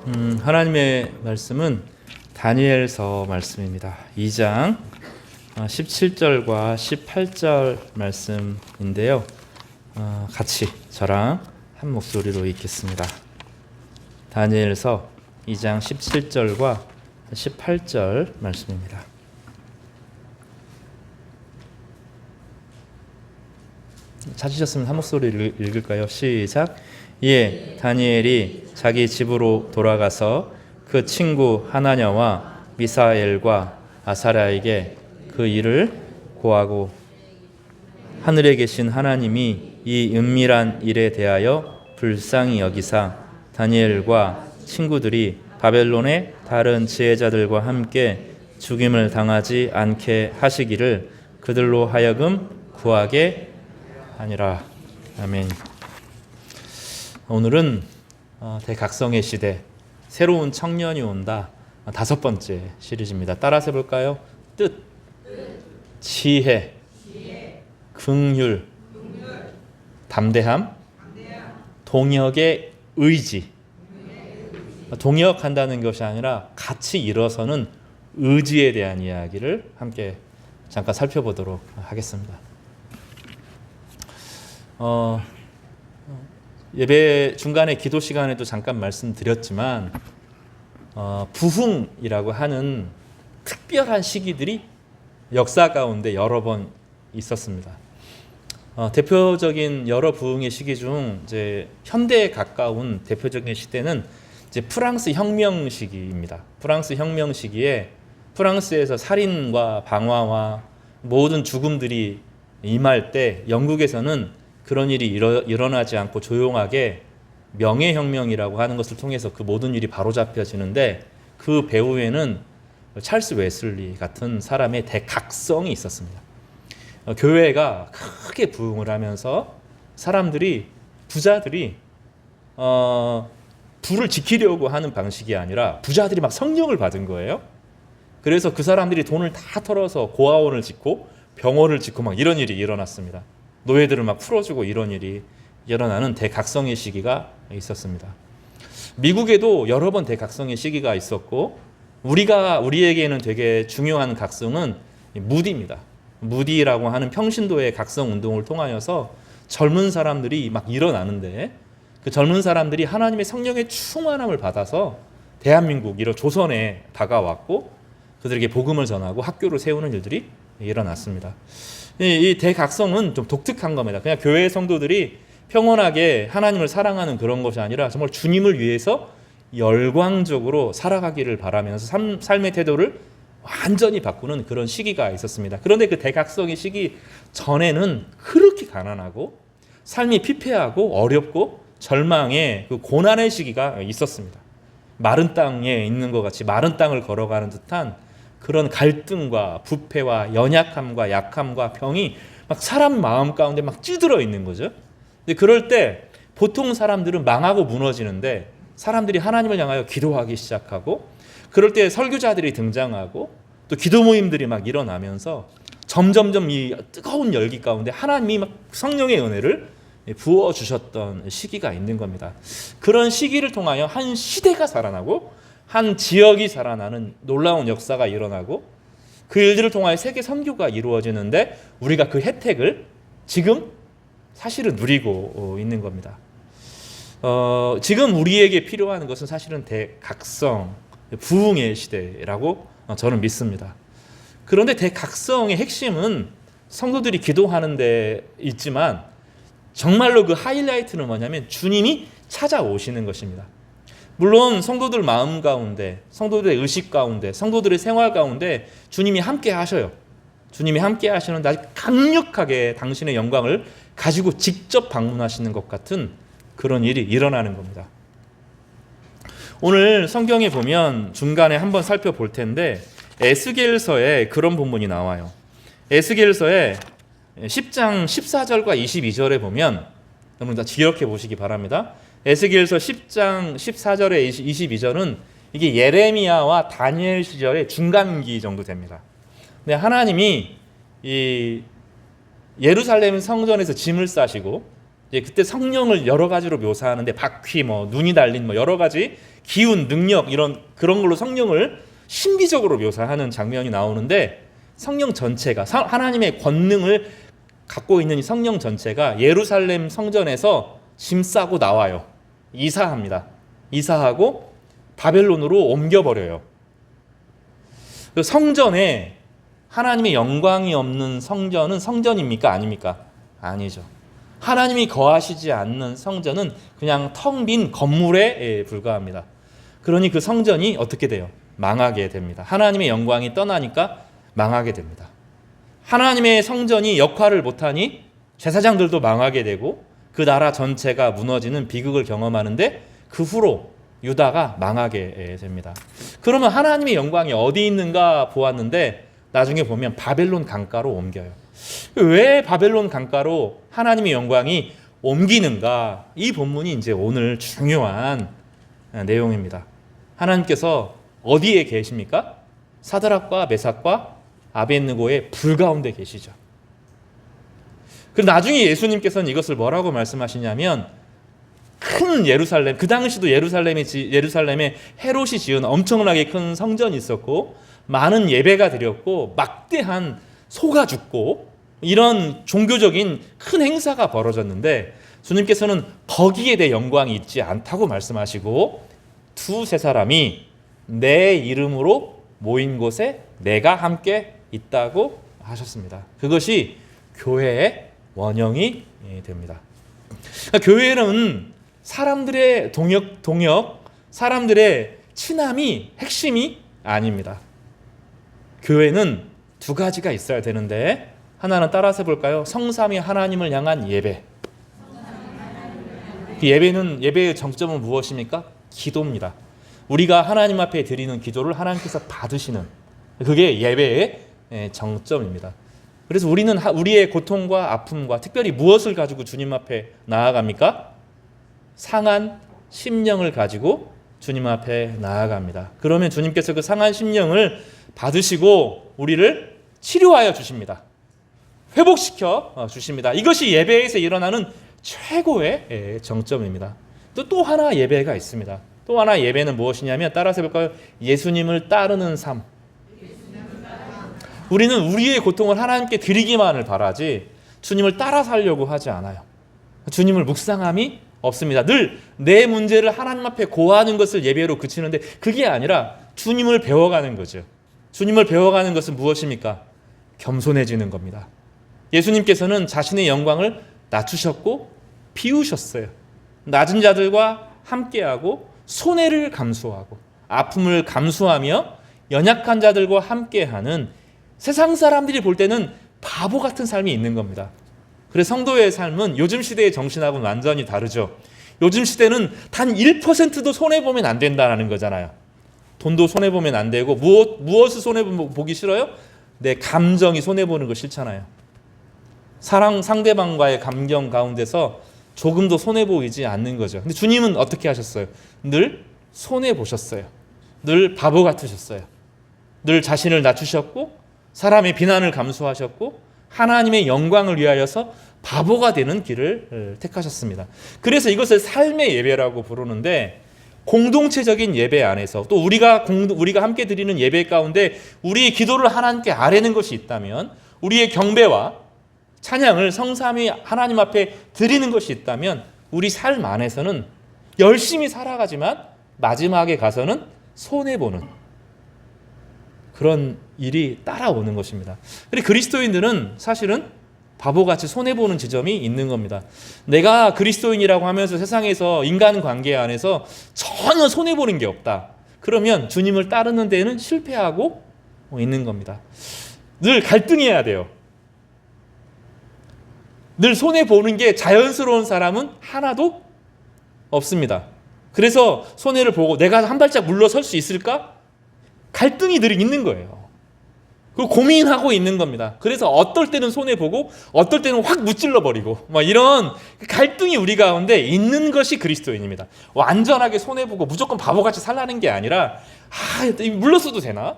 하나님의 말씀은 다니엘서 말씀입니다. 2장 17절과 18절 말씀인데요. 같이 저랑 한 목소리로 읽겠습니다. 다니엘서 2장 17절과 18절 말씀입니다. 찾으셨으면 한 목소리로 읽을까요? 시작. 예, 다니엘이 자기 집으로 돌아가서 그 친구 하나냐와 미사엘과 아사랴에게 그 일을 고하고, 하늘에 계신 하나님이 이 은밀한 일에 대하여 불쌍히 여기사 다니엘과 친구들이 바벨론의 다른 지혜자들과 함께 죽임을 당하지 않게 하시기를 그들로 하여금 구하게 하니라. 아멘. 오늘은 대각성의 시대, 새로운 청년이 온다, 5번째 시리즈입니다. 따라서 해볼까요? 뜻, 지혜, 긍휼, 담대함, 동역의 의지. 동역한다는 것이 아니라 같이 일어서는 의지에 대한 이야기를 함께 잠깐 살펴보도록 하겠습니다. 예배 중간에 기도 시간에도 잠깐 말씀드렸지만 부흥이라고 하는 특별한 시기들이 역사 가운데 여러 번 있었습니다. 대표적인 여러 부흥의 시기 중 이제 현대에 가까운 대표적인 시대는 이제 프랑스 혁명 시기입니다. 프랑스 혁명 시기에 프랑스에서 살인과 방화와 모든 죽음들이 임할 때 영국에서는 그런 일이 일어나지 않고 조용하게 명예혁명이라고 하는 것을 통해서 그 모든 일이 바로잡혀지는데, 그 배후에는 찰스 웨슬리 같은 사람의 대각성이 있었습니다. 교회가 크게 부흥을 하면서 사람들이, 부자들이 부를 지키려고 하는 방식이 아니라 부자들이 막 성령을 받은 거예요. 그래서 그 사람들이 돈을 다 털어서 고아원을 짓고 병원을 짓고 막 이런 일이 일어났습니다. 노예들을 막 풀어주고 이런 일이 일어나는 대각성의 시기가 있었습니다. 미국에도 여러 번 대각성의 시기가 있었고, 우리에게는 되게 중요한 각성은 무디입니다. 무디라고 하는 평신도의 각성 운동을 통하여서 젊은 사람들이 막 일어나는데, 그 젊은 사람들이 하나님의 성령의 충만함을 받아서 대한민국, 이런 조선에 다가왔고 그들에게 복음을 전하고 학교를 세우는 일들이 일어났습니다. 이 대각성은 좀 독특한 겁니다. 그냥 교회 성도들이 평온하게 하나님을 사랑하는 그런 것이 아니라 정말 주님을 위해서 열광적으로 살아가기를 바라면서 삶의 태도를 완전히 바꾸는 그런 시기가 있었습니다. 그런데 그 대각성의 시기 전에는 그렇게 가난하고 삶이 피폐하고 어렵고 절망의 그 고난의 시기가 있었습니다. 마른 땅에 있는 것 같이 마른 땅을 걸어가는 듯한 그런 갈등과 부패와 연약함과 약함과 병이 막 사람 마음 가운데 막 찌들어 있는 거죠. 근데 그럴 때 보통 사람들은 망하고 무너지는데, 사람들이 하나님을 향하여 기도하기 시작하고, 그럴 때 설교자들이 등장하고 또 기도 모임들이 막 일어나면서 점점점 이 뜨거운 열기 가운데 하나님이 막 성령의 은혜를 부어주셨던 시기가 있는 겁니다. 그런 시기를 통하여 한 시대가 살아나고 한 지역이 살아나는 놀라운 역사가 일어나고, 그 일들을 통하여 세계 선교가 이루어지는데 우리가 그 혜택을 지금 사실은 누리고 있는 겁니다. 지금 우리에게 필요한 것은 사실은 대각성, 부흥의 시대라고 저는 믿습니다. 그런데 대각성의 핵심은 성도들이 기도하는 데 있지만, 정말로 그 하이라이트는 뭐냐면 주님이 찾아오시는 것입니다. 물론 성도들 마음 가운데, 성도들의 의식 가운데, 성도들의 생활 가운데 주님이 함께 하셔요. 주님이 함께 하시는데 아주 강력하게 당신의 영광을 가지고 직접 방문하시는 것 같은 그런 일이 일어나는 겁니다. 오늘 성경에 보면 중간에 한번 살펴볼 텐데, 에스겔서에 그런 본문이 나와요. 에스겔서에 10장 14절과 22절에 보면, 여러분 다 기억해 보시기 바랍니다. 에스겔서 10장 14절에 22절은 이게 예레미야와 다니엘 시절의 중간기 정도 됩니다. 근데 하나님이 이 예루살렘 성전에서 짐을 싸시고 이제 그때 성령을 여러 가지로 묘사하는데 바퀴, 눈이 달린 여러 가지 기운, 능력 이런 그런 걸로 성령을 신비적으로 묘사하는 장면이 나오는데 성령 전체가 하나님의 권능을 갖고 있는 이 성령 전체가 예루살렘 성전에서 짐 싸고 나와요. 이사합니다. 이사하고 바벨론으로 옮겨버려요. 성전에 하나님의 영광이 없는 성전은 성전입니까? 아닙니까? 아니죠. 하나님이 거하시지 않는 성전은 그냥 텅 빈 건물에 불과합니다. 그러니 그 성전이 어떻게 돼요? 망하게 됩니다. 하나님의 영광이 떠나니까 망하게 됩니다. 하나님의 성전이 역할을 못하니 제사장들도 망하게 되고 그 나라 전체가 무너지는 비극을 경험하는데 그 후로 유다가 망하게 됩니다. 그러면 하나님의 영광이 어디 있는가 보았는데 나중에 보면 바벨론 강가로 옮겨요. 왜 바벨론 강가로 하나님의 영광이 옮기는가? 이 본문이 이제 오늘 중요한 내용입니다. 하나님께서 어디에 계십니까? 사드락과 메삭과 아벳느고의 불 가운데 계시죠. 그리고 나중에 예수님께서는 이것을 뭐라고 말씀하시냐면 큰 예루살렘, 그 당시도 예루살렘에 헤롯이 지은 엄청나게 큰 성전이 있었고 많은 예배가 드렸고 막대한 소가 죽고 이런 종교적인 큰 행사가 벌어졌는데 주님께서는 거기에 대해 영광이 있지 않다고 말씀하시고 두세 사람이 내 이름으로 모인 곳에 내가 함께 있다고 하셨습니다. 그것이 교회의 원형이 됩니다. 그러니까 교회는 사람들의 동역, 사람들의 친함이 핵심이 아닙니다. 교회는 두 가지가 있어야 되는데 하나는 따라서 해볼까요? 성삼위 하나님을 향한 예배. 그 예배의 정점은 무엇입니까? 기도입니다. 우리가 하나님 앞에 드리는 기도를 하나님께서 받으시는 그게 예배의 정점입니다. 그래서 우리는 우리의 고통과 아픔과 특별히 무엇을 가지고 주님 앞에 나아갑니까? 상한 심령을 가지고 주님 앞에 나아갑니다. 그러면 주님께서 그 상한 심령을 받으시고 우리를 치료하여 주십니다. 회복시켜 주십니다. 이것이 예배에서 일어나는 최고의 정점입니다. 또 하나 예배가 있습니다. 또 하나 예배는 무엇이냐면 따라서 해볼까요? 예수님을 따르는 삶. 우리는 우리의 고통을 하나님께 드리기만을 바라지 주님을 따라 살려고 하지 않아요. 주님을 묵상함이 없습니다. 늘 내 문제를 하나님 앞에 고하는 것을 예배로 그치는데 그게 아니라 주님을 배워가는 거죠. 주님을 배워가는 것은 무엇입니까? 겸손해지는 겁니다. 예수님께서는 자신의 영광을 낮추셨고 비우셨어요. 낮은 자들과 함께하고 손해를 감수하고 아픔을 감수하며 연약한 자들과 함께하는 세상 사람들이 볼 때는 바보 같은 삶이 있는 겁니다. 그래서 성도의 삶은 요즘 시대의 정신하고는 완전히 다르죠. 요즘 시대는 단 1%도 손해보면 안 된다는 거잖아요. 돈도 손해보면 안 되고 무엇을 손해보기 싫어요? 내 감정이 손해보는 거 싫잖아요. 상대방과의 감정 가운데서 조금도 손해보이지 않는 거죠. 근데 주님은 어떻게 하셨어요? 늘 손해보셨어요. 늘 바보 같으셨어요. 늘 자신을 낮추셨고 사람의 비난을 감수하셨고 하나님의 영광을 위하여서 바보가 되는 길을 택하셨습니다. 그래서 이것을 삶의 예배라고 부르는데 공동체적인 예배 안에서 또 우리가 함께 드리는 예배 가운데 우리의 기도를 하나님께 아뢰는 것이 있다면 우리의 경배와 찬양을 성삼위 하나님 앞에 드리는 것이 있다면 우리 삶 안에서는 열심히 살아가지만 마지막에 가서는 손해보는 그런 일이 따라오는 것입니다. 그리고 그리스도인들은 사실은 바보같이 손해보는 지점이 있는 겁니다. 내가 그리스도인이라고 하면서 세상에서 인간관계 안에서 전혀 손해보는 게 없다. 그러면 주님을 따르는 데는 실패하고 있는 겁니다. 늘 갈등해야 돼요. 늘 손해보는 게 자연스러운 사람은 하나도 없습니다. 그래서 손해를 보고 내가 한 발짝 물러설 수 있을까? 갈등이 늘 있는 거예요. 그 고민하고 있는 겁니다. 그래서 어떨 때는 손해보고 어떨 때는 확 무찔러버리고 이런 갈등이 우리 가운데 있는 것이 그리스도인입니다. 완전하게 손해보고 무조건 바보같이 살라는 게 아니라 물러서도 되나?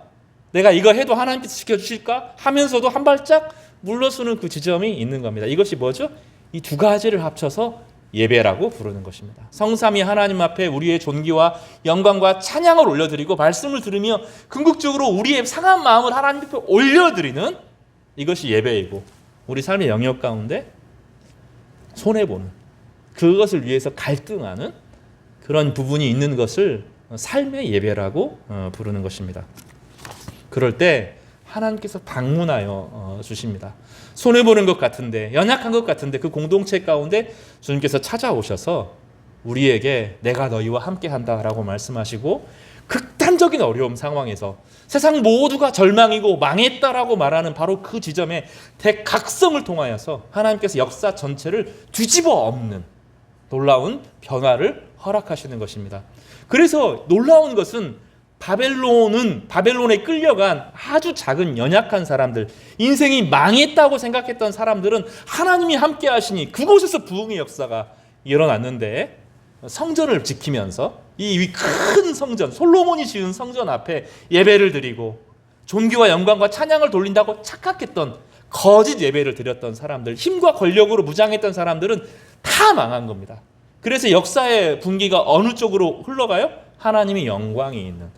내가 이거 해도 하나님께서 지켜주실까? 하면서도 한 발짝 물러서는 그 지점이 있는 겁니다. 이것이 뭐죠? 이 두 가지를 합쳐서 예배라고 부르는 것입니다. 성삼위 하나님 앞에 우리의 존귀와 영광과 찬양을 올려드리고 말씀을 들으며 궁극적으로 우리의 상한 마음을 하나님 앞에 올려드리는 이것이 예배이고, 우리 삶의 영역 가운데 손해보는, 그것을 위해서 갈등하는 그런 부분이 있는 것을 삶의 예배라고 부르는 것입니다. 그럴 때 하나님께서 방문하여 주십니다. 손해보는 것 같은데, 연약한 것 같은데 그 공동체 가운데 주님께서 찾아오셔서 우리에게 내가 너희와 함께한다라고 말씀하시고, 극단적인 어려움 상황에서 세상 모두가 절망이고 망했다라고 말하는 바로 그 지점에 대각성을 통하여서 하나님께서 역사 전체를 뒤집어 엎는 놀라운 변화를 허락하시는 것입니다. 그래서 놀라운 것은 바벨론에 끌려간 아주 작은 연약한 사람들, 인생이 망했다고 생각했던 사람들은 하나님이 함께 하시니 그곳에서 부흥의 역사가 일어났는데, 성전을 지키면서 이 큰 성전, 솔로몬이 지은 성전 앞에 예배를 드리고 존귀와 영광과 찬양을 돌린다고 착각했던, 거짓 예배를 드렸던 사람들, 힘과 권력으로 무장했던 사람들은 다 망한 겁니다. 그래서 역사의 분기가 어느 쪽으로 흘러가요? 하나님의 영광이 있는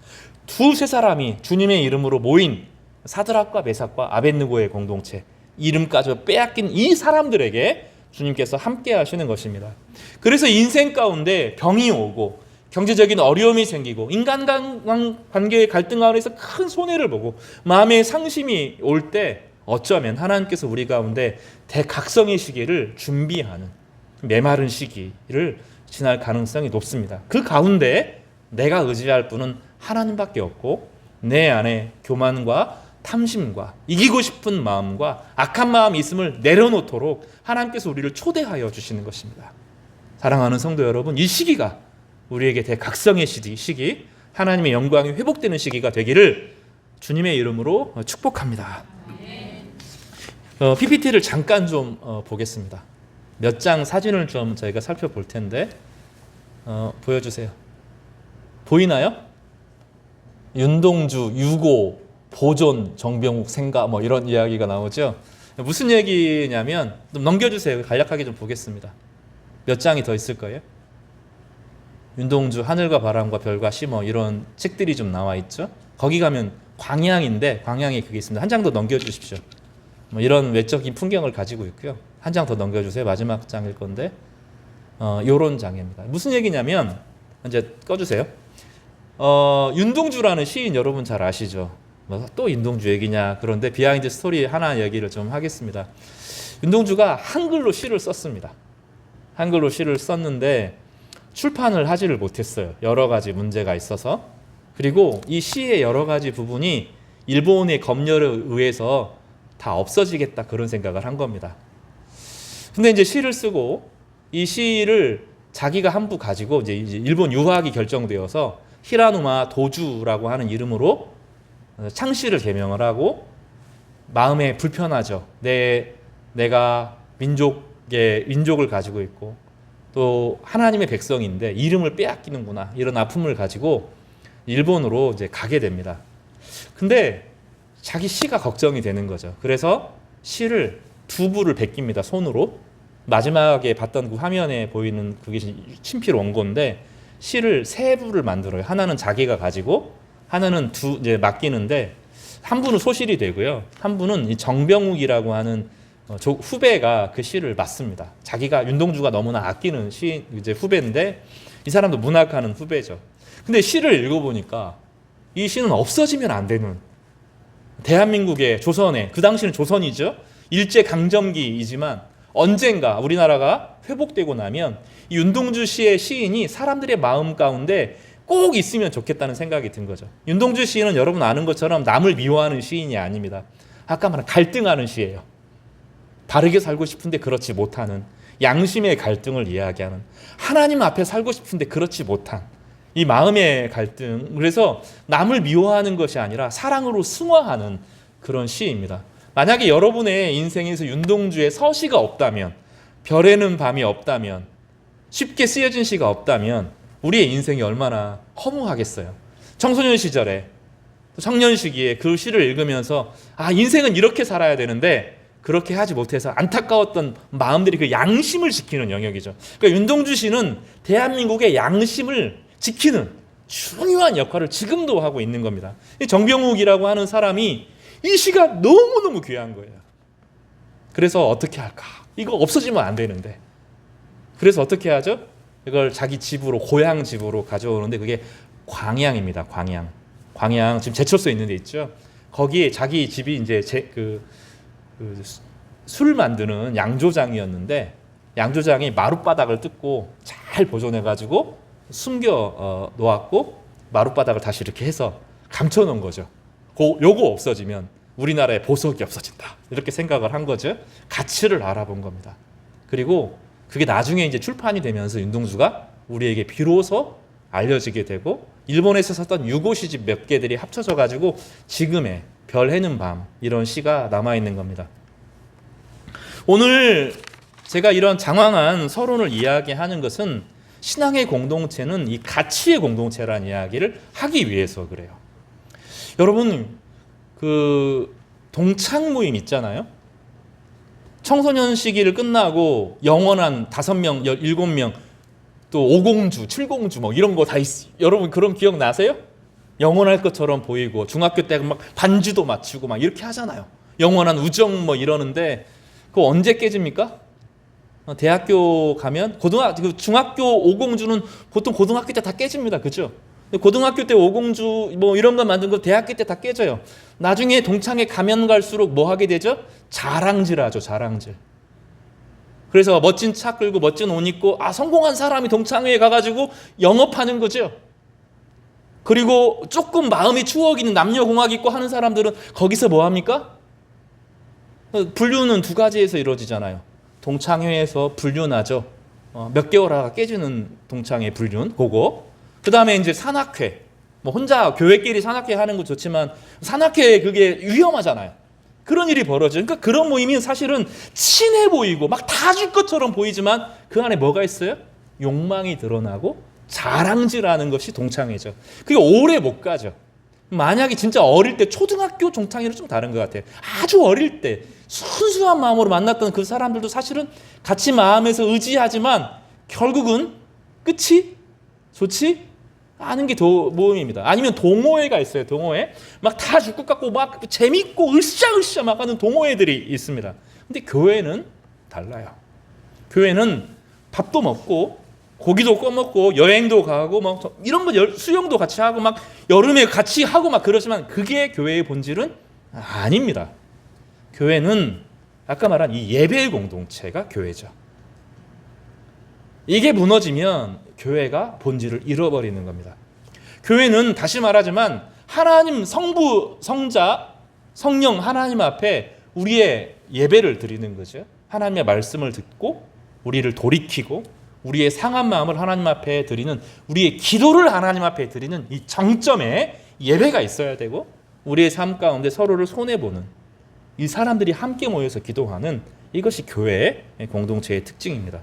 두세 사람이 주님의 이름으로 모인 사드락과 메삭과 아벳느고의 공동체, 이름까지 빼앗긴 이 사람들에게 주님께서 함께 하시는 것입니다. 그래서 인생 가운데 병이 오고 경제적인 어려움이 생기고 인간관계의 갈등 가운데서 큰 손해를 보고 마음의 상심이 올 때 어쩌면 하나님께서 우리 가운데 대각성의 시기를 준비하는 메마른 시기를 지날 가능성이 높습니다. 그 가운데 내가 의지할 분은 하나님밖에 없고, 내 안에 교만과 탐심과 이기고 싶은 마음과 악한 마음이 있음을 내려놓도록 하나님께서 우리를 초대하여 주시는 것입니다. 사랑하는 성도 여러분, 이 시기가 우리에게 대각성의 시기, 하나님의 영광이 회복되는 시기가 되기를 주님의 이름으로 축복합니다. PPT를 잠깐 좀 보겠습니다. 몇 장 사진을 좀 저희가 살펴볼 텐데 보여주세요. 보이나요? 윤동주, 유고, 보존, 정병욱, 생가 뭐 이런 이야기가 나오죠. 무슨 얘기냐면, 좀 넘겨주세요. 간략하게 좀 보겠습니다. 몇 장이 더 있을 거예요? 윤동주, 하늘과 바람과 별과 시 뭐 이런 책들이 좀 나와 있죠. 거기 가면 광양인데, 광양에 그게 있습니다. 한 장 더 넘겨주십시오. 뭐 이런 외적인 풍경을 가지고 있고요. 한 장 더 넘겨주세요. 마지막 장일 건데 요런 장입니다. 무슨 얘기냐면, 이제 꺼주세요. 윤동주라는 시인 여러분 잘 아시죠? 뭐 또 윤동주 얘기냐. 그런데 비하인드 스토리 하나 얘기를 좀 하겠습니다. 윤동주가 한글로 시를 썼습니다. 한글로 시를 썼는데 출판을 하지를 못했어요. 여러 가지 문제가 있어서. 그리고 이 시의 여러 가지 부분이 일본의 검열에 의해서 다 없어지겠다, 그런 생각을 한 겁니다. 근데 이제 시를 쓰고 이 시를 자기가 한 부 가지고 이제 일본 유학이 결정되어서 히라누마 도주라고 하는 이름으로 창시를 개명을 하고, 마음에 불편하죠. 내가 민족을 가지고 있고 또 하나님의 백성인데 이름을 빼앗기는구나, 이런 아픔을 가지고 일본으로 이제 가게 됩니다. 근데 자기 시가 걱정이 되는 거죠. 그래서 시를 두 부를 베낍니다. 손으로. 마지막에 봤던 그 화면에 보이는 그게 친필 원고인데, 시를 세 부를 만들어요. 하나는 자기가 가지고, 하나는 이제 맡기는데, 한 부는 소실이 되고요. 한 부는 이 정병욱이라고 하는 후배가 그 시를 맡습니다. 자기가 윤동주가 너무나 아끼는 시 이제 후배인데, 이 사람도 문학하는 후배죠. 근데 시를 읽어보니까 이 시는 없어지면 안 되는, 대한민국의 조선의, 그 당시는 조선이죠. 일제 강점기이지만 언젠가 우리나라가 회복되고 나면 이 윤동주 씨의 시인이 사람들의 마음 가운데 꼭 있으면 좋겠다는 생각이 든 거죠. 윤동주 시인은 여러분 아는 것처럼 남을 미워하는 시인이 아닙니다. 아까 말한 갈등하는 시예요. 바르게 살고 싶은데 그렇지 못하는, 양심의 갈등을 이야기하는, 하나님 앞에 살고 싶은데 그렇지 못한 이 마음의 갈등. 그래서 남을 미워하는 것이 아니라 사랑으로 승화하는 그런 시입니다. 만약에 여러분의 인생에서 윤동주의 서시가 없다면, 별에는 밤이 없다면, 쉽게 쓰여진 시가 없다면 우리의 인생이 얼마나 허무하겠어요. 청소년 시절에, 청년 시기에 그 시를 읽으면서 인생은 이렇게 살아야 되는데 그렇게 하지 못해서 안타까웠던 마음들이 그 양심을 지키는 영역이죠. 그러니까 윤동주 씨는 대한민국의 양심을 지키는 중요한 역할을 지금도 하고 있는 겁니다. 정병욱이라고 하는 사람이 이 시가 너무너무 귀한 거예요. 그래서 어떻게 할까? 이거 없어지면 안 되는데. 그래서 어떻게 하죠? 이걸 자기 집으로, 고향 집으로 가져오는데 그게 광양입니다. 광양 지금 제철소 있는 데 있죠. 거기에 자기 집이 이제 술 만드는 양조장이었는데 양조장이 마룻바닥을 뜯고 잘 보존해가지고 숨겨 놓았고 마룻바닥을 다시 이렇게 해서 감춰 놓은 거죠. 요거 없어지면 우리나라의 보석이 없어진다. 이렇게 생각을 한 거죠. 가치를 알아본 겁니다. 그리고 그게 나중에 이제 출판이 되면서 윤동주가 우리에게 비로소 알려지게 되고 일본에서 썼던 유고 시집 몇 개들이 합쳐져 가지고 지금의 별 해는 밤 이런 시가 남아 있는 겁니다. 오늘 제가 이런 장황한 서론을 이야기하는 것은 신앙의 공동체는 이 가치의 공동체라는 이야기를 하기 위해서 그래요. 여러분 그 동창 모임 있잖아요. 청소년 시기를 끝나고 영원한 5명, 7명 또 5공주, 7공주 뭐 이런 거 다 여러분 그런 기억 나세요? 영원할 것처럼 보이고 중학교 때 막 반주도 맞추고 막 이렇게 하잖아요. 영원한 우정 뭐 이러는데 그거 언제 깨집니까? 대학교 가면 중학교 5공주는 보통 고등학교 때 다 깨집니다. 그죠? 고등학교 때 5공주 뭐 이런 거 만든 거 대학교 때 다 깨져요. 나중에 동창회 가면 갈수록 뭐 하게 되죠? 자랑질하죠. 자랑질. 그래서 멋진 차 끌고 멋진 옷 입고 성공한 사람이 동창회에 가가지고 영업하는 거죠. 그리고 조금 마음이 추억 있는 남녀공학 있고 하는 사람들은 거기서 뭐 합니까? 분류는 두 가지에서 이루어지잖아요. 동창회에서 분류나죠. 몇 개월 하다가 깨지는 동창회 분류는 그거. 그 다음에 이제 산악회. 뭐 혼자 교회끼리 산악회 하는 거 좋지만 산악회 그게 위험하잖아요. 그런 일이 벌어져요. 그러니까 그런 모임이 사실은 친해 보이고 막 다 줄 것처럼 보이지만 그 안에 뭐가 있어요? 욕망이 드러나고 자랑질하는 것이 동창회죠. 그게 오래 못 가죠. 만약에 진짜 어릴 때 초등학교 동창회는 좀 다른 것 같아요. 아주 어릴 때 순수한 마음으로 만났던 그 사람들도 사실은 같이 마음에서 의지하지만 결국은 끝이 좋지 않은 게 모임입니다. 아니면 동호회가 있어요. 동호회 막 다 줄 것 같고 막 재밌고 으쌰으쌰 막 하는 동호회들이 있습니다. 근데 교회는 달라요. 교회는 밥도 먹고 고기도 꺼먹고 여행도 가고 막 이런 거 수영도 같이 하고 막 여름에 같이 하고 막 그러지만 그게 교회의 본질은 아닙니다. 교회는 아까 말한 이 예배의 공동체가 교회죠. 이게 무너지면 교회가 본질을 잃어버리는 겁니다. 교회는 다시 말하지만 하나님 성부, 성자, 성령 하나님 앞에 우리의 예배를 드리는 거죠. 하나님의 말씀을 듣고 우리를 돌이키고 우리의 상한 마음을 하나님 앞에 드리는 우리의 기도를 하나님 앞에 드리는 이 정점에 예배가 있어야 되고 우리의 삶 가운데 서로를 손해보는 이 사람들이 함께 모여서 기도하는 이것이 교회의 공동체의 특징입니다.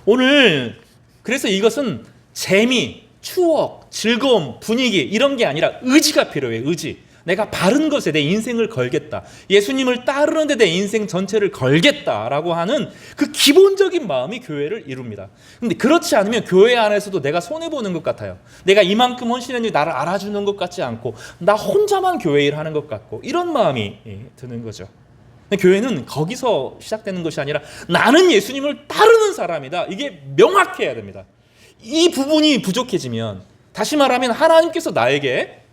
오늘 그래서 이것은 재미, 추억, 즐거움, 분위기 이런 게 아니라 의지가 필요해요. 의지. 내가 바른 것에 내 인생을 걸겠다. 예수님을 따르는 데 내 인생 전체를 걸겠다라고 하는 그 기본적인 마음이 교회를 이룹니다. 근데 그렇지 않으면 교회 안에서도 내가 손해보는 것 같아요. 내가 이만큼 헌신했는데 나를 알아주는 것 같지 않고 나 혼자만 교회 일 하는 것 같고 이런 마음이 드는 거죠. 근데 교회는 거기서 시작되는 것이 아니라 나는 예수님을 따르는 사람이다. 이게 명확해야 됩니다. 이 부분이 부족해지면 다시 말하면 하나님께서 나에게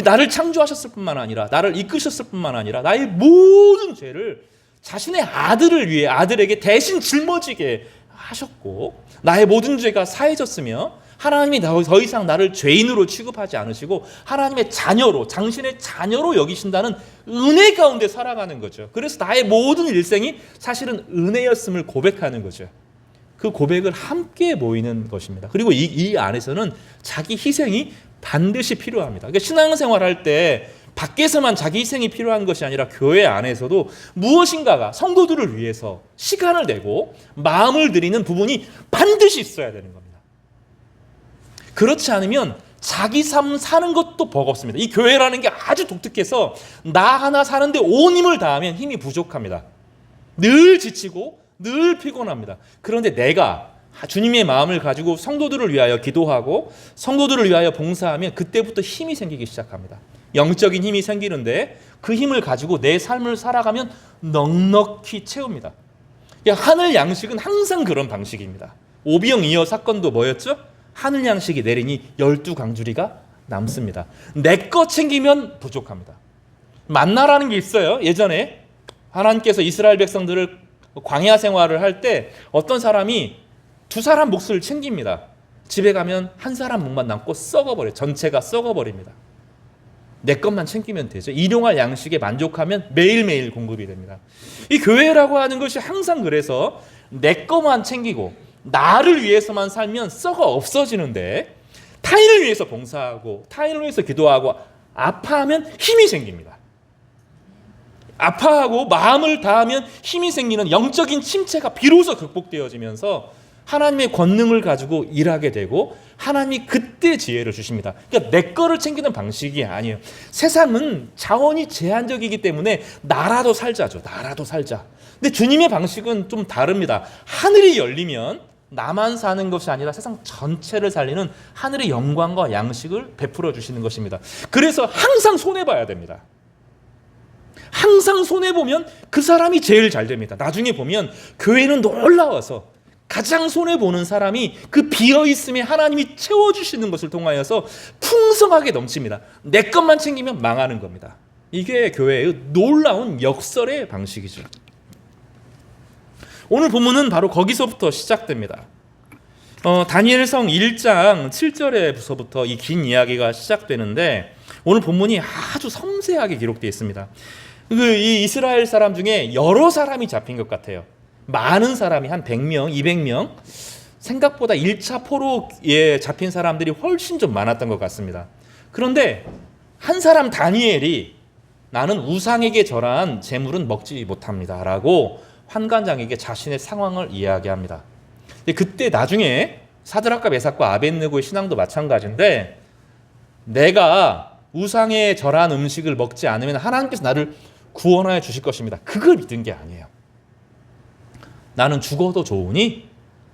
나를 창조하셨을 뿐만 아니라 나를 이끄셨을 뿐만 아니라 나의 모든 죄를 자신의 아들을 위해 아들에게 대신 짊어지게 하셨고 나의 모든 죄가 사해졌으며 하나님이 더 이상 나를 죄인으로 취급하지 않으시고 하나님의 자녀로 당신의 자녀로 여기신다는 은혜 가운데 살아가는 거죠. 그래서 나의 모든 일생이 사실은 은혜였음을 고백하는 거죠. 그 고백을 함께 모이는 것입니다. 그리고 이 안에서는 자기 희생이 반드시 필요합니다. 그러니까 신앙생활 할 때 밖에서만 자기 희생이 필요한 것이 아니라 교회 안에서도 무엇인가가 성도들을 위해서 시간을 내고 마음을 들이는 부분이 반드시 있어야 되는 겁니다. 그렇지 않으면 자기 삶 사는 것도 버겁습니다. 이 교회라는 게 아주 독특해서 나 하나 사는데 온 힘을 다하면 힘이 부족합니다. 늘 지치고 늘 피곤합니다. 그런데 내가 주님의 마음을 가지고 성도들을 위하여 기도하고 성도들을 위하여 봉사하면 그때부터 힘이 생기기 시작합니다. 영적인 힘이 생기는데 그 힘을 가지고 내 삶을 살아가면 넉넉히 채웁니다. 하늘 양식은 항상 그런 방식입니다. 오비영 이어 사건도 뭐였죠? 하늘 양식이 내리니 12강주리가 남습니다. 내 거 챙기면 부족합니다. 만나라는 게 있어요. 예전에 하나님께서 이스라엘 백성들을 광야 생활을 할 때 어떤 사람이 두 사람 몫을 챙깁니다. 집에 가면 한 사람 몫만 남고 썩어버려요. 전체가 썩어버립니다. 내 것만 챙기면 되죠. 일용할 양식에 만족하면 매일매일 공급이 됩니다. 이 교회라고 하는 것이 항상 그래서 내 것만 챙기고 나를 위해서만 살면 썩어 없어지는데 타인을 위해서 봉사하고 타인을 위해서 기도하고 아파하면 힘이 생깁니다. 아파하고 마음을 다하면 힘이 생기는 영적인 침체가 비로소 극복되어지면서 하나님의 권능을 가지고 일하게 되고 하나님이 그때 지혜를 주십니다. 그러니까 내 거를 챙기는 방식이 아니에요. 세상은 자원이 제한적이기 때문에 나라도 살자죠. 나라도 살자. 근데 주님의 방식은 좀 다릅니다. 하늘이 열리면 나만 사는 것이 아니라 세상 전체를 살리는 하늘의 영광과 양식을 베풀어 주시는 것입니다. 그래서 항상 손해봐야 됩니다. 항상 손해보면 그 사람이 제일 잘 됩니다. 나중에 보면 교회는 놀라워서 가장 손해보는 사람이 그 비어있음에 하나님이 채워주시는 것을 통하여서 풍성하게 넘칩니다. 내 것만 챙기면 망하는 겁니다. 이게 교회의 놀라운 역설의 방식이죠. 오늘 본문은 바로 거기서부터 시작됩니다. 다니엘성 1장 7절에서부터 이 긴 이야기가 시작되는데 오늘 본문이 아주 섬세하게 기록되어 있습니다. 이 이스라엘 사람 중에 여러 사람이 잡힌 것 같아요. 많은 사람이 한 100명, 200명 생각보다 1차 포로에 잡힌 사람들이 훨씬 좀 많았던 것 같습니다. 그런데 한 사람 다니엘이 나는 우상에게 절한 재물은 먹지 못합니다 라고 환관장에게 자신의 상황을 이야기합니다. 그때 나중에 사드락과 메삭과 아벳느고의 신앙도 마찬가지인데 내가 우상에 절한 음식을 먹지 않으면 하나님께서 나를 구원하여 주실 것입니다. 그걸 믿은 게 아니에요. 나는 죽어도 좋으니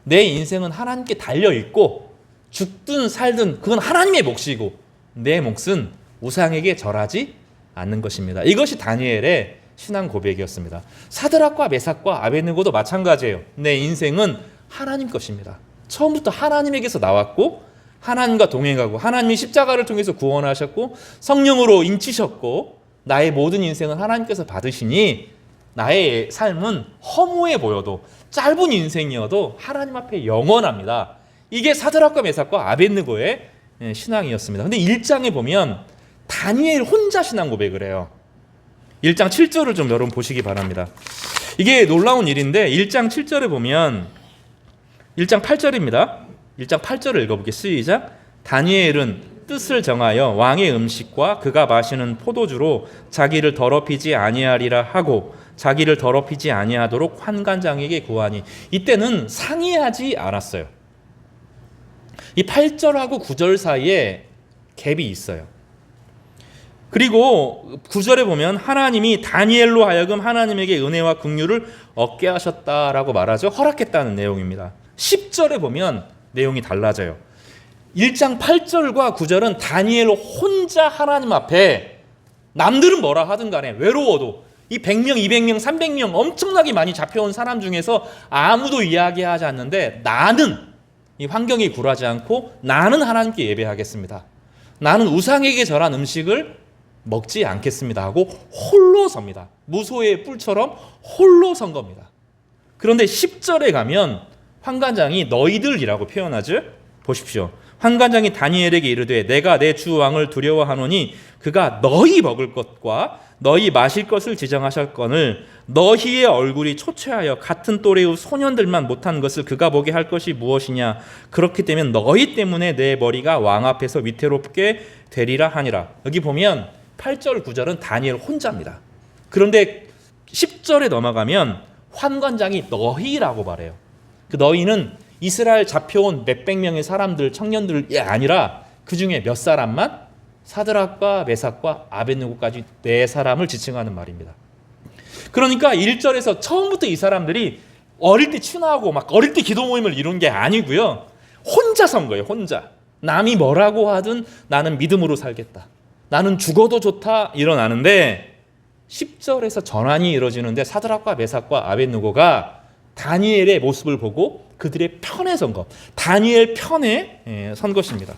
내 인생은 하나님께 달려있고 죽든 살든 그건 하나님의 몫이고 내 몫은 우상에게 절하지 않는 것입니다. 이것이 다니엘의 신앙 고백이었습니다. 사드락과 메삭과 아벳느고도 마찬가지예요. 내 인생은 하나님 것입니다. 처음부터 하나님에게서 나왔고 하나님과 동행하고 하나님이 십자가를 통해서 구원하셨고 성령으로 인치셨고 나의 모든 인생은 하나님께서 받으시니 나의 삶은 허무해 보여도 짧은 인생이어도 하나님 앞에 영원합니다. 이게 사드락과 메삭과 아벳느고의 신앙이었습니다. 근데 1장에 보면 다니엘 혼자 신앙 고백을 해요. 1장 7절을 좀 여러분 보시기 바랍니다. 이게 놀라운 일인데 1장 7절에 보면 1장 8절입니다. 1장 8절을 읽어볼게요. 시작. 다니엘은 뜻을 정하여 왕의 음식과 그가 마시는 포도주로 자기를 더럽히지 아니하리라 하고 자기를 더럽히지 아니하도록 환관장에게 구하니 이때는 상의하지 않았어요. 이 8절하고 9절 사이에 갭이 있어요. 그리고 9절에 보면 하나님이 다니엘로 하여금 하나님에게 은혜와 긍휼을 얻게 하셨다라고 말하죠. 허락했다는 내용입니다. 10절에 보면 내용이 달라져요. 1장 8절과 9절은 다니엘 혼자 하나님 앞에 남들은 뭐라 하든 간에 외로워도 이 100명, 200명, 300명 엄청나게 많이 잡혀온 사람 중에서 아무도 이야기하지 않는데 나는 이 환경이 굴하지 않고 나는 하나님께 예배하겠습니다. 나는 우상에게 절한 음식을 먹지 않겠습니다 하고 홀로 섭니다. 무소의 뿔처럼 홀로 선 겁니다. 그런데 10절에 가면 환관장이 너희들이라고 표현하죠. 보십시오. 환관장이 다니엘에게 이르되 내가 내 주 왕을 두려워하노니 그가 너희 먹을 것과 너희 마실 것을 지정하셨거늘 너희의 얼굴이 초췌하여 같은 또래의 소년들만 못한 것을 그가 보게 할 것이 무엇이냐. 그렇기 때문에 너희 때문에 내 머리가 왕 앞에서 위태롭게 되리라 하니라. 여기 보면 8절 9절은 다니엘 혼자입니다. 그런데 10절에 넘어가면 환관장이 너희라고 말해요. 그 너희는 이스라엘 잡혀온 몇백 명의 사람들, 청년들이 아니라 그 중에 몇 사람만? 사드락과 메삭과 아벳느고까지 네 사람을 지칭하는 말입니다. 그러니까 1절에서 처음부터 이 사람들이 어릴 때 추나하고 막 어릴 때 기도 모임을 이룬 게 아니고요. 혼자 선 거예요. 혼자. 남이 뭐라고 하든 나는 믿음으로 살겠다. 나는 죽어도 좋다 일어나는데 10절에서 전환이 이루어지는데 사드락과 메삭과 아벳느고가 다니엘의 모습을 보고 그들의 편에 선 것. 다니엘 편에 선 것입니다.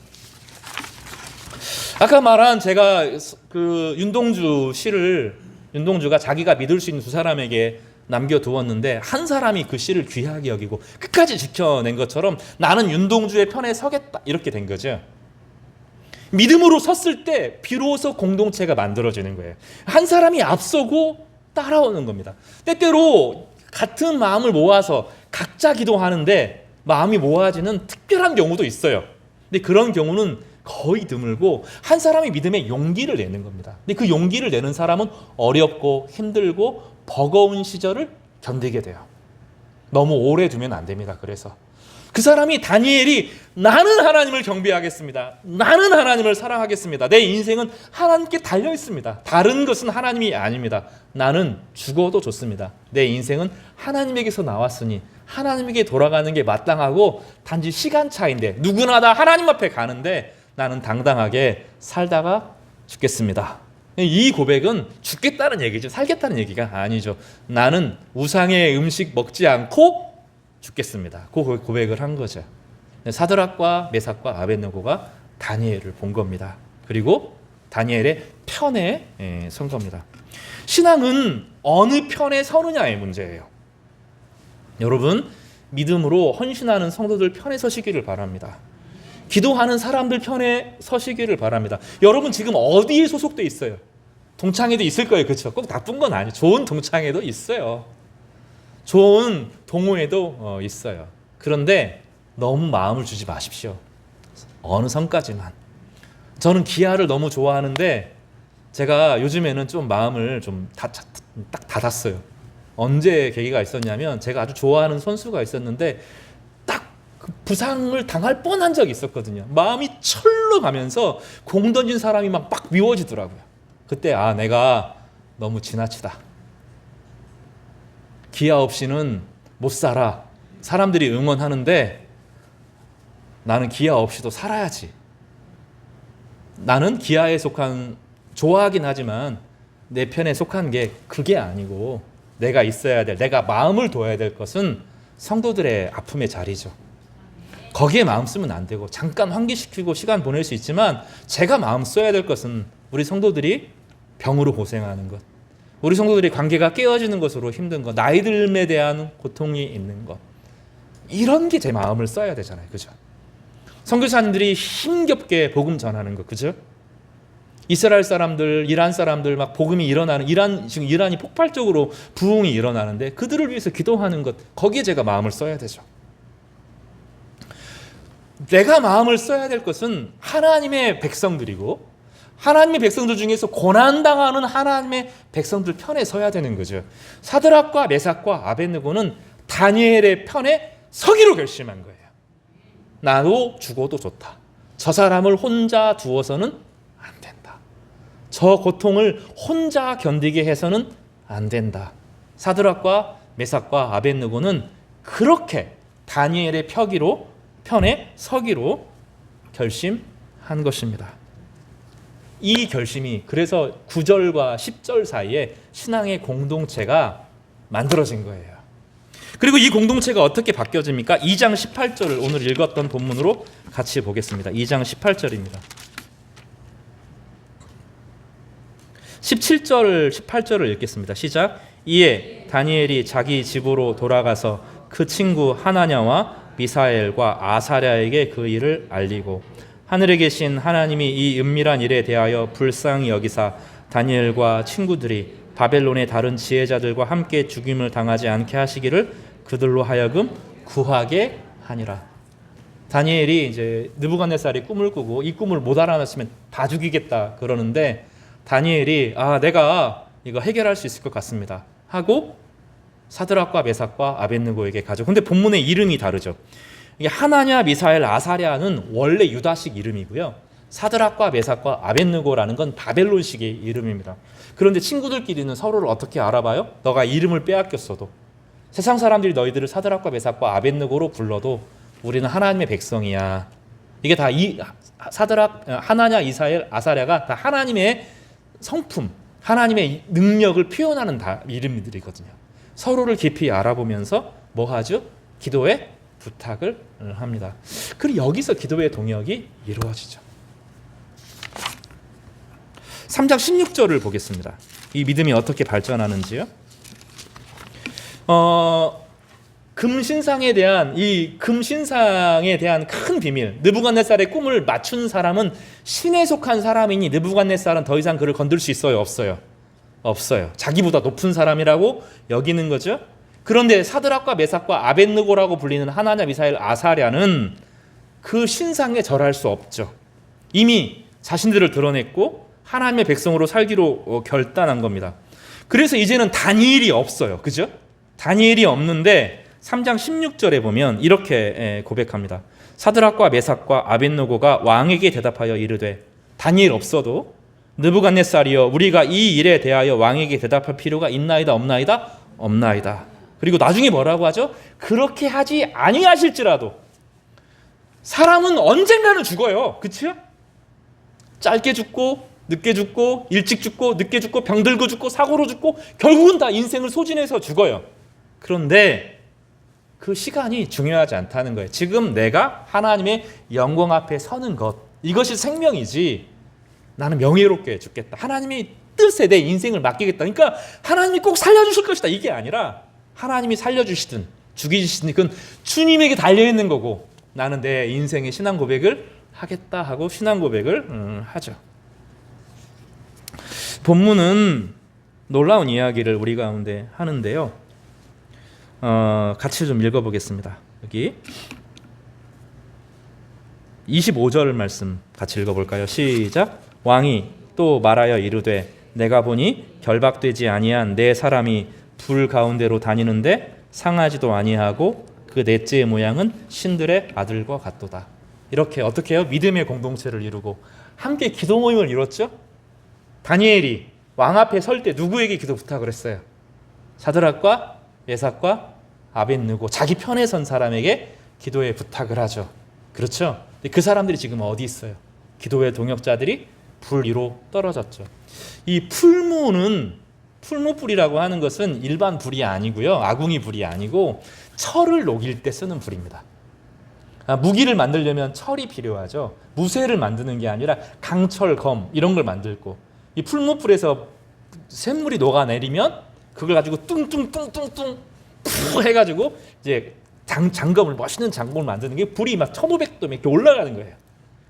아까 말한 제가 그 윤동주 시를 윤동주가 자기가 믿을 수 있는 두 사람에게 남겨두었는데 한 사람이 그 시를 귀하게 여기고 끝까지 지켜낸 것처럼 나는 윤동주의 편에 서겠다 이렇게 된 거죠. 믿음으로 섰을 때 비로소 공동체가 만들어지는 거예요. 한 사람이 앞서고 따라오는 겁니다. 때때로 같은 마음을 모아서 각자 기도하는데 마음이 모아지는 특별한 경우도 있어요. 근데 그런 경우는 거의 드물고 한 사람이 믿음의 용기를 내는 겁니다. 근데 그 용기를 내는 사람은 어렵고 힘들고 버거운 시절을 견디게 돼요. 너무 오래 두면 안 됩니다. 그래서 그 사람이 다니엘이 나는 하나님을 경배하겠습니다. 나는 하나님을 사랑하겠습니다. 내 인생은 하나님께 달려 있습니다. 다른 것은 하나님이 아닙니다. 나는 죽어도 좋습니다. 내 인생은 하나님에게서 나왔으니 하나님에게 돌아가는 게 마땅하고 단지 시간 차이인데 누구나 다 하나님 앞에 가는데 나는 당당하게 살다가 죽겠습니다. 이 고백은 죽겠다는 얘기죠. 살겠다는 얘기가 아니죠. 나는 우상의 음식 먹지 않고 죽겠습니다. 그 고백을 한 거죠. 사드락과 메삭과 아벳느고가 다니엘을 본 겁니다. 그리고 다니엘의 편에 선 겁니다. 신앙은 어느 편에 서느냐의 문제예요. 여러분, 믿음으로 헌신하는 성도들 편에 서시기를 바랍니다. 기도하는 사람들 편에 서시기를 바랍니다. 여러분 지금 어디에 소속돼 있어요? 동창회도 있을 거예요. 그렇죠? 꼭 나쁜 건 아니에요. 좋은 동창회도 있어요. 좋은 동호회도 있어요. 그런데 너무 마음을 주지 마십시오. 어느 선까지만. 저는 기아를 너무 좋아하는데 제가 요즘에는 좀 마음을 좀 딱 닫았어요. 언제 계기가 있었냐면 제가 아주 좋아하는 선수가 있었는데 딱 부상을 당할 뻔한 적이 있었거든요. 마음이 철로 가면서 공 던진 사람이 막 미워지더라고요. 그때 내가 너무 지나치다. 기아 없이는 못 살아. 사람들이 응원하는데 나는 기아 없이도 살아야지. 나는 기아에 속한 좋아하긴 하지만 내 편에 속한 게 그게 아니고 내가 있어야 될, 내가 마음을 둬야 될 것은 성도들의 아픔의 자리죠. 거기에 마음 쓰면 안 되고 잠깐 환기시키고 시간 보낼 수 있지만 제가 마음 써야 될 것은 우리 성도들이 병으로 고생하는 것, 우리 성도들이 관계가 깨어지는 것으로 힘든 것, 나이 들음에 대한 고통이 있는 것, 이런 게 제 마음을 써야 되잖아요. 그죠? 선교사님들이 힘겹게 복음 전하는 것, 그죠? 이스라엘 사람들, 이란 사람들 막 복음이 일어나는 지금 이란이 폭발적으로 부흥이 일어나는데 그들을 위해서 기도하는 것, 거기에 제가 마음을 써야 되죠. 내가 마음을 써야 될 것은 하나님의 백성들이고 하나님의 백성들 중에서 고난당하는 하나님의 백성들 편에 서야 되는 거죠. 사드락과 메삭과 아벳느고는 다니엘의 편에 서기로 결심한 거예요. 나도 죽어도 좋다. 저 사람을 혼자 두어서는 안 된다. 저 고통을 혼자 견디게 해서는 안 된다. 사드락과 메삭과 아벳느고는 그렇게 다니엘의 편에 서기로 결심한 것입니다. 이 결심이 그래서 9절과 10절 사이에 신앙의 공동체가 만들어진 거예요. 그리고 이 공동체가 어떻게 바뀌어집니까? 2장 18절을 오늘 읽었던 본문으로 같이 보겠습니다. 2장 18절입니다. 17절, 18절을 읽겠습니다. 시작. 이에 다니엘이 자기 집으로 돌아가서 그 친구 하나냐와 미사엘과 아사랴에게 그 일을 알리고 하늘에 계신 하나님이 이 은밀한 일에 대하여 불쌍히 여기사 다니엘과 친구들이 바벨론의 다른 지혜자들과 함께 죽임을 당하지 않게 하시기를 그들로 하여금 구하게 하니라. 다니엘이 이제 느부갓네살이 꿈을 꾸고 이 꿈을 못 알아냈으면 다 죽이겠다 그러는데 다니엘이 내가 이거 해결할 수 있을 것 같습니다 하고 사드락과 메삭과 아벳느고에게 가죠. 근데 본문의 이름이 다르죠. 이게 하나냐, 미사엘, 아사랴는 원래 유다식 이름이고요. 사드락과 메삭과 아벳느고라는 건 바벨론식의 이름입니다. 그런데 친구들끼리는 서로를 어떻게 알아봐요? 너가 이름을 빼앗겼어도, 세상 사람들이 너희들을 사드락과 메삭과 아벳느고로 불러도 우리는 하나님의 백성이야. 이게 다 사드락, 하나냐, 이사엘, 아사랴가 다 하나님의 성품, 하나님의 능력을 표현하는 다 이름들이거든요. 서로를 깊이 알아보면서 뭐 하죠? 기도에 부탁을 합니다. 그리고 여기서 기도의 동역이 이루어지죠. 3장 16절을 보겠습니다. 이 믿음이 어떻게 발전하는지요. 금신상에 대한 큰 비밀, 느부갓네살의 꿈을 맞춘 사람은 신에 속한 사람이니 느부갓네살은 더 이상 그를 건들 수 있어요? 없어요? 없어요. 자기보다 높은 사람이라고 여기는 거죠. 그런데 사드락과 메삭과 아벳느고라고 불리는 하나냐, 미사엘, 아사랴는 그 신상에 절할 수 없죠. 이미 자신들을 드러냈고 하나님의 백성으로 살기로 결단한 겁니다. 그래서 이제는 다니엘이 없어요. 그죠? 다니엘이 없는데 3장 16절에 보면 이렇게 고백합니다. 사드락과 메삭과 아벳느고가 왕에게 대답하여 이르되, 다니엘 없어도 느부갓네살이여, 우리가 이 일에 대하여 왕에게 대답할 필요가 있나이다 없나이다? 없나이다. 그리고 나중에 뭐라고 하죠? 그렇게 하지 아니하실지라도. 사람은 언젠가는 죽어요. 그치요? 짧게 죽고 늦게 죽고 일찍 죽고 늦게 죽고 병들고 죽고 사고로 죽고 결국은 다 인생을 소진해서 죽어요. 그런데 그 시간이 중요하지 않다는 거예요. 지금 내가 하나님의 영광 앞에 서는 것, 이것이 생명이지 나는 명예롭게 죽겠다, 하나님의 뜻에 내 인생을 맡기겠다, 그러니까 하나님이 꼭 살려주실 것이다, 이게 아니라 하나님이 살려주시든 죽이시든 그건 주님에게 달려있는 거고 나는 내 인생의 신앙 고백을 하겠다 하고 신앙 고백을 하죠. 본문은 놀라운 이야기를 우리 가운데 하는데요. 같이 좀 읽어보겠습니다. 여기 25절 말씀 같이 읽어볼까요? 시작. 왕이 또 말하여 이르되, 내가 보니 결박되지 아니한 내 사람이 불 가운데로 다니는데 상하지도 아니하고 그 넷째의 모양은 신들의 아들과 같도다. 이렇게 어떻게 해요? 믿음의 공동체를 이루고 함께 기도 모임을 이뤘죠. 다니엘이 왕 앞에 설 때 누구에게 기도 부탁을 했어요? 사드락과 메삭과 아벳느고, 자기 편에 선 사람에게 기도의 부탁을 하죠. 그렇죠? 근데 그 사람들이 지금 어디 있어요? 기도의 동역자들이 불 위로 떨어졌죠. 이 풀무불이라고 하는 것은 일반 불이 아니고요, 아궁이 불이 아니고 철을 녹일 때 쓰는 불입니다. 무기를 만들려면 철이 필요하죠. 무쇠를 만드는 게 아니라 강철, 검 이런 걸 만들고, 이 풀무불에서 샘물이 녹아내리면 그걸 가지고 뚱뚱뚱뚱뚱 푸 해가지고 이제 장검을, 멋있는 장검을 만드는 게 불이 막 1500도 이렇게 올라가는 거예요.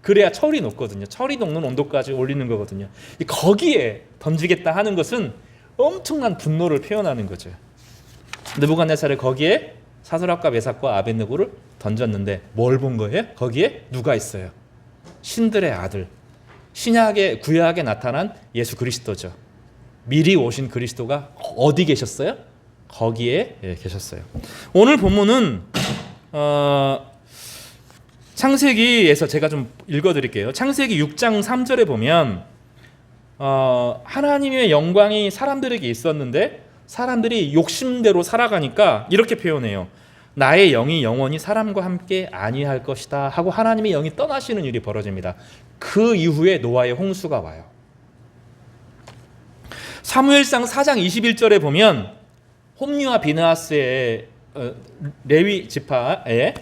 그래야 철이 녹거든요. 철이 녹는 온도까지 올리는 거거든요. 거기에 던지겠다 하는 것은 엄청난 분노를 표현하는 거죠. 느부갓네살이 거기에 사드락과 메삭과 아벳느고를 던졌는데 뭘 본 거예요? 거기에 누가 있어요? 신들의 아들, 구약에 나타난 예수 그리스도죠. 미리 오신 그리스도가 어디 계셨어요? 거기에 계셨어요. 오늘 본문은 창세기에서 제가 좀 읽어드릴게요. 창세기 6장 3절에 보면 하나님의 영광이 사람들에게 있었는데 사람들이 욕심대로 살아가니까 이렇게 표현해요. 나의 영이 영원히 사람과 함께 아니할 것이다 하고 하나님의 영이 떠나시는 일이 벌어집니다. 그 이후에 노아의 홍수가 와요. 사무엘상 4장 21절에 보면 홈리와 비느하스의 레위 지파에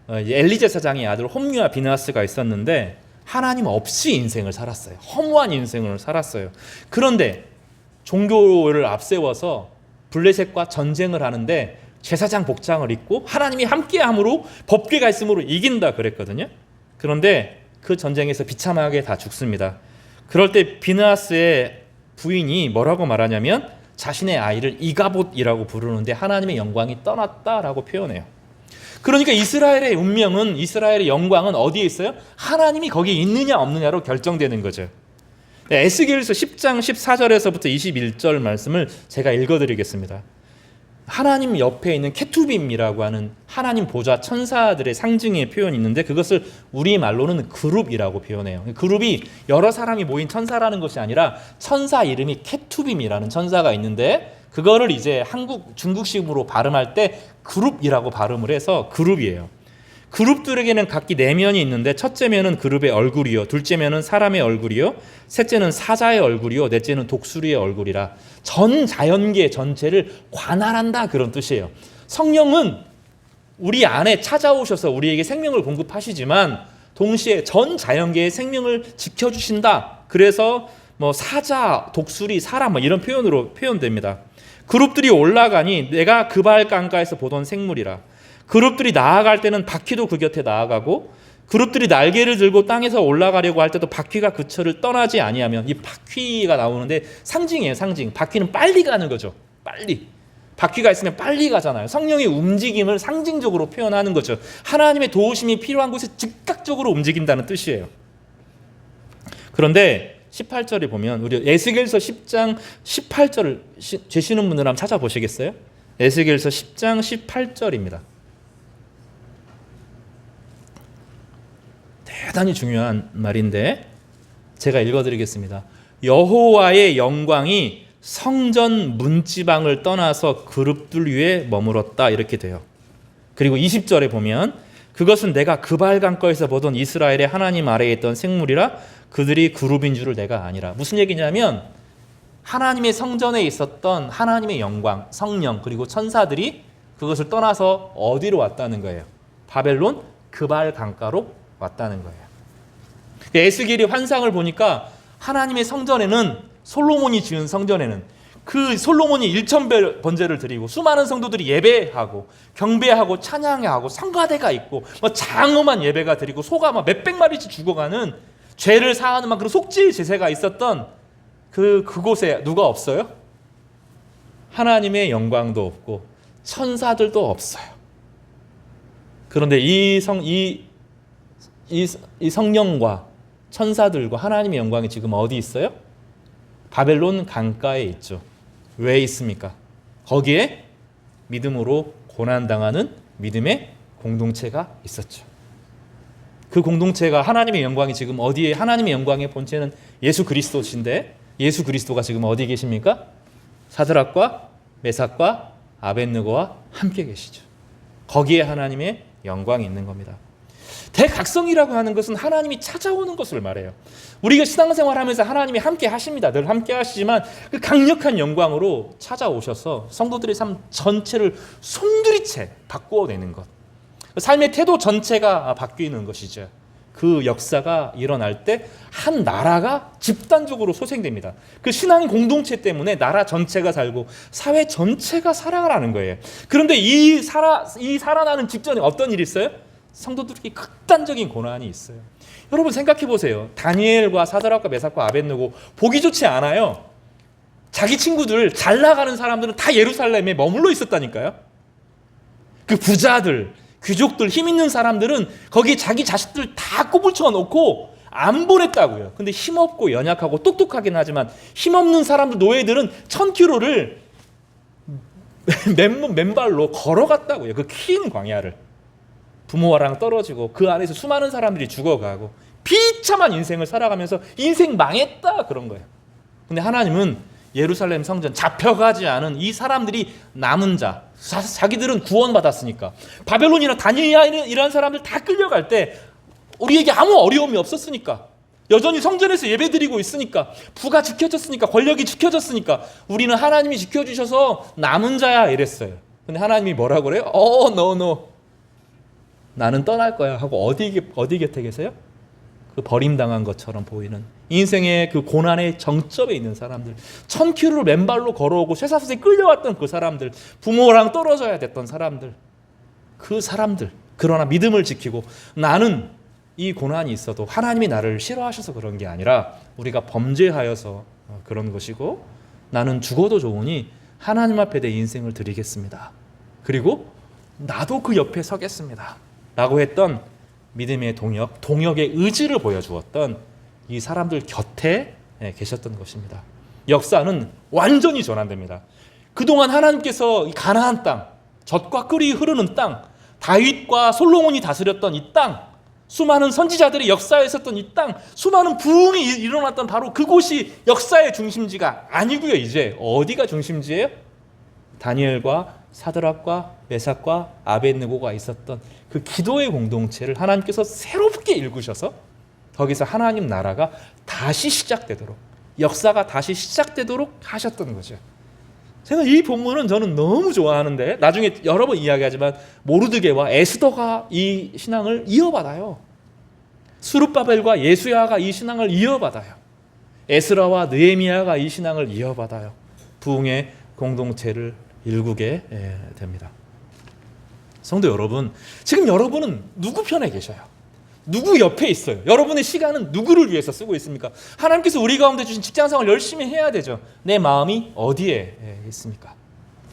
엘리제사장의 아들 홈리와 비느하스가 있었는데 하나님 없이 인생을 살았어요. 허무한 인생을 살았어요. 그런데 종교를 앞세워서 블레셋과 전쟁을 하는데 제사장 복장을 입고 하나님이 함께함으로 법궤가 있으므로 이긴다 그랬거든요. 그런데 그 전쟁에서 비참하게 다 죽습니다. 그럴 때 비느하스의 부인이 뭐라고 말하냐면 자신의 아이를 이가봇이라고 부르는데 하나님의 영광이 떠났다라고 표현해요. 그러니까 이스라엘의 운명은, 이스라엘의 영광은 어디에 있어요? 하나님이 거기에 있느냐 없느냐로 결정되는 거죠. 에스겔서 10장 14절에서부터 21절 말씀을 제가 읽어드리겠습니다. 하나님 옆에 있는 케투빔이라고 하는 하나님 보좌 천사들의 상징의 표현이 있는데 그것을 우리말로는 그룹이라고 표현해요. 그룹이 여러 사람이 모인 천사라는 것이 아니라 천사 이름이 케투빔이라는 천사가 있는데 그거를 이제 중국식으로 발음할 때 그룹이라고 발음을 해서 그룹이에요. 그룹들에게는 각기 내면이 있는데 첫째 면은 그룹의 얼굴이요, 둘째 면은 사람의 얼굴이요, 셋째는 사자의 얼굴이요, 넷째는 독수리의 얼굴이라 전 자연계 전체를 관할한다 그런 뜻이에요. 성령은 우리 안에 찾아오셔서 우리에게 생명을 공급하시지만 동시에 전 자연계의 생명을 지켜주신다. 그래서 뭐 사자, 독수리, 사람 뭐 이런 표현으로 표현됩니다. 그룹들이 올라가니 내가 그발 강가에서 보던 생물이라. 그룹들이 나아갈 때는 바퀴도 그 곁에 나아가고 그룹들이 날개를 들고 땅에서 올라가려고 할 때도 바퀴가 그 처를 떠나지 아니하면 이 바퀴가 나오는데 상징이에요. 상징. 바퀴는 빨리 가는 거죠. 빨리. 바퀴가 있으면 빨리 가잖아요. 성령의 움직임을 상징적으로 표현하는 거죠. 하나님의 도우심이 필요한 곳에 즉각적으로 움직인다는 뜻이에요. 그런데 18절에 보면 우리 에스겔서 10장 18절을 되시는 분들 한번 찾아보시겠어요? 에스겔서 10장 18절입니다. 대단히 중요한 말인데 제가 읽어드리겠습니다. 여호와의 영광이 성전 문지방을 떠나서 그룹들 위에 머물렀다 이렇게 돼요. 그리고 20절에 보면 그것은 내가 그발 강가에서 보던 이스라엘의 하나님 아래에 있던 생물이라 그들이 그룹인 줄을 내가 아니라. 무슨 얘기냐면 하나님의 성전에 있었던 하나님의 영광, 성령 그리고 천사들이 그것을 떠나서 어디로 왔다는 거예요? 바벨론 그발 강가로 왔다는 거예요. 에스겔이 환상을 보니까 하나님의 성전에는 솔로몬이 지은 성전에는 그 솔로몬이 1000번제를 드리고 수많은 성도들이 예배하고 경배하고 찬양하고 성가대가 있고 뭐 장엄한 예배가 드리고 소가 막 몇백 마리씩 죽어가는 죄를 사하는 막 그런 속죄의 제사가 있었던 그곳에 누가 없어요? 하나님의 영광도 없고 천사들도 없어요. 그런데 이 성령과 천사들과 하나님의 영광이 지금 어디 있어요? 바벨론 강가에 있죠. 왜 있습니까? 거기에 믿음으로 고난당하는 믿음의 공동체가 있었죠. 그 공동체가 하나님의 영광이 지금 어디에, 하나님의 영광의 본체는 예수 그리스도신데 예수 그리스도가 지금 어디 계십니까? 사드락과 메삭과 아벳느고와 함께 계시죠. 거기에 하나님의 영광이 있는 겁니다. 대각성이라고 하는 것은 하나님이 찾아오는 것을 말해요. 우리가 신앙생활하면서 하나님이 함께 하십니다. 늘 함께 하시지만 그 강력한 영광으로 찾아오셔서 성도들의 삶 전체를 송두리째 바꾸어내는 것. 삶의 태도 전체가 바뀌는 것이죠. 그 역사가 일어날 때 한 나라가 집단적으로 소생됩니다. 그 신앙 공동체 때문에 나라 전체가 살고 사회 전체가 살아가는 거예요. 그런데 이 살아나는 직전에 어떤 일이 있어요? 성도들에게 극단적인 고난이 있어요. 여러분 생각해 보세요. 다니엘과 사드락과 메삭과 아벳느고 보기 좋지 않아요. 자기 친구들 잘 나가는 사람들은 다 예루살렘에 머물러 있었다니까요. 그 부자들, 귀족들, 힘 있는 사람들은 거기 자기 자식들 다 꼬불쳐 놓고 안 보냈다고요. 근데 힘없고 연약하고 똑똑하긴 하지만 힘없는 사람들, 노예들은 1000km를 맨발로 걸어갔다고요. 그 긴 광야를. 부모와랑 떨어지고 그 안에서 수많은 사람들이 죽어가고 비참한 인생을 살아가면서 인생 망했다 그런 거예요. 근데 하나님은 예루살렘 성전 잡혀가지 않은 이 사람들이 남은 자, 자기들은 구원받았으니까 바벨론이나 다니엘이라는 사람들 다 끌려갈 때 우리에게 아무 어려움이 없었으니까 여전히 성전에서 예배드리고 있으니까 부가 지켜졌으니까 권력이 지켜졌으니까 우리는 하나님이 지켜주셔서 남은 자야 이랬어요. 근데 하나님이 뭐라고 그래요? no. 나는 떠날 거야 하고 어디 곁에 계세요? 그 버림당한 것처럼 보이는 인생의 그 고난의 정점에 있는 사람들, 1000km를 맨발로 걸어오고 쇠사슬에 끌려왔던 그 사람들, 부모랑 떨어져야 됐던 사람들, 그 사람들, 그러나 믿음을 지키고 나는 이 고난이 있어도 하나님이 나를 싫어하셔서 그런 게 아니라 우리가 범죄하여서 그런 것이고 나는 죽어도 좋으니 하나님 앞에 내 인생을 드리겠습니다. 그리고 나도 그 옆에 서겠습니다. 라고 했던 믿음의 동역의 의지를 보여주었던 이 사람들 곁에 계셨던 것입니다. 역사는 완전히 전환됩니다. 그동안 하나님께서 이 가나안 땅, 젖과 꿀이 흐르는 땅, 다윗과 솔로몬이 다스렸던 이 땅, 수많은 선지자들의 역사에 있었던 이 땅, 수많은 부흥이 일어났던 바로 그곳이 역사의 중심지가 아니고요. 이제 어디가 중심지예요? 다니엘과 사드락과 메삭과 아벳느고가 있었던 그 기도의 공동체를 하나님께서 새롭게 일구셔서 거기서 하나님 나라가 다시 시작되도록, 역사가 다시 시작되도록 하셨던 거죠. 제가 이 본문은 저는 너무 좋아하는데, 나중에 여러 번 이야기하지만 모르드게와 에스더가 이 신앙을 이어받아요. 수룹바벨과 예수야가 이 신앙을 이어받아요. 에스라와 느헤미야가 이 신앙을 이어받아요. 부흥의 공동체를 일구게 됩니다. 성도 여러분, 지금 여러분은 누구 편에 계셔요? 누구 옆에 있어요? 여러분의 시간은 누구를 위해서 쓰고 있습니까? 하나님께서 우리 가운데 주신 직장생활 열심히 해야 되죠. 내 마음이 어디에 있습니까?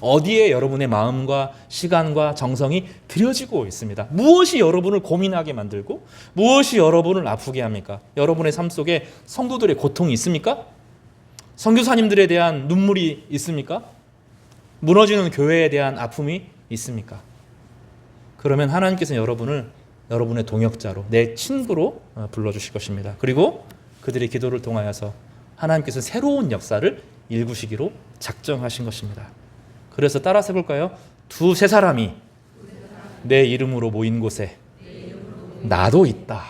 어디에 여러분의 마음과 시간과 정성이 들여지고 있습니다. 무엇이 여러분을 고민하게 만들고 무엇이 여러분을 아프게 합니까? 여러분의 삶 속에 성도들의 고통이 있습니까? 선교사님들에 대한 눈물이 있습니까? 무너지는 교회에 대한 아픔이 있습니까? 그러면 하나님께서 여러분을 여러분의 동역자로, 내 친구로 불러주실 것입니다. 그리고 그들의 기도를 통하여서 하나님께서 새로운 역사를 일구시기로 작정하신 것입니다. 그래서 따라서 해볼까요? 두세 사람이 내 이름으로 모인 곳에 나도 있다.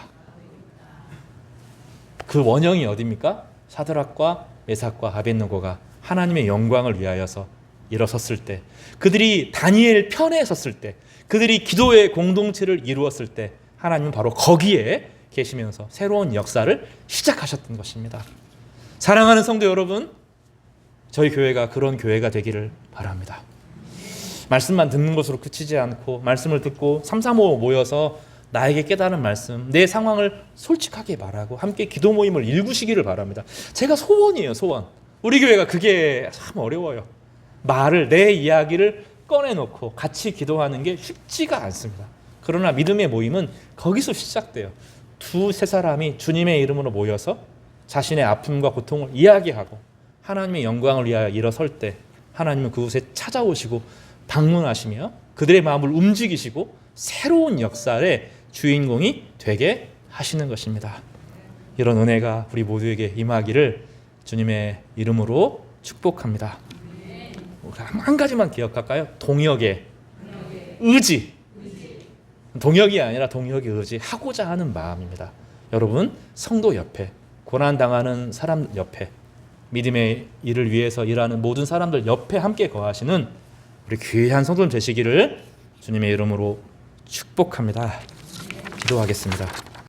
그 원형이 어디입니까? 사드락과 메삭과 아벳느고가 하나님의 영광을 위하여서 일어섰을 때, 그들이 다니엘 편에 섰을 때, 그들이 기도의 공동체를 이루었을 때 하나님은 바로 거기에 계시면서 새로운 역사를 시작하셨던 것입니다. 사랑하는 성도 여러분, 저희 교회가 그런 교회가 되기를 바랍니다. 말씀만 듣는 것으로 그치지 않고 말씀을 듣고 3, 4, 5 모여서 나에게 깨달은 말씀, 내 상황을 솔직하게 말하고 함께 기도 모임을 일구시기를 바랍니다. 제가 소원이에요, 소원. 우리 교회가 그게 참 어려워요. 말을, 내 이야기를 꺼내놓고 같이 기도하는 게 쉽지가 않습니다. 그러나 믿음의 모임은 거기서 시작돼요. 두세 사람이 주님의 이름으로 모여서 자신의 아픔과 고통을 이야기하고 하나님의 영광을 위하여 일어설 때 하나님은 그곳에 찾아오시고 방문하시며 그들의 마음을 움직이시고 새로운 역사의 주인공이 되게 하시는 것입니다. 이런 은혜가 우리 모두에게 임하기를 주님의 이름으로 축복합니다. 한 가지만 기억할까요? 동역의 의지. 동역이 아니라 동역의 의지, 하고자 하는 마음입니다. 여러분, 성도 옆에, 고난당하는 사람 옆에, 믿음의 일을 위해서 일하는 모든 사람들 옆에 함께 거하시는 우리 귀한 성도님 되시기를 주님의 이름으로 축복합니다. 기도하겠습니다.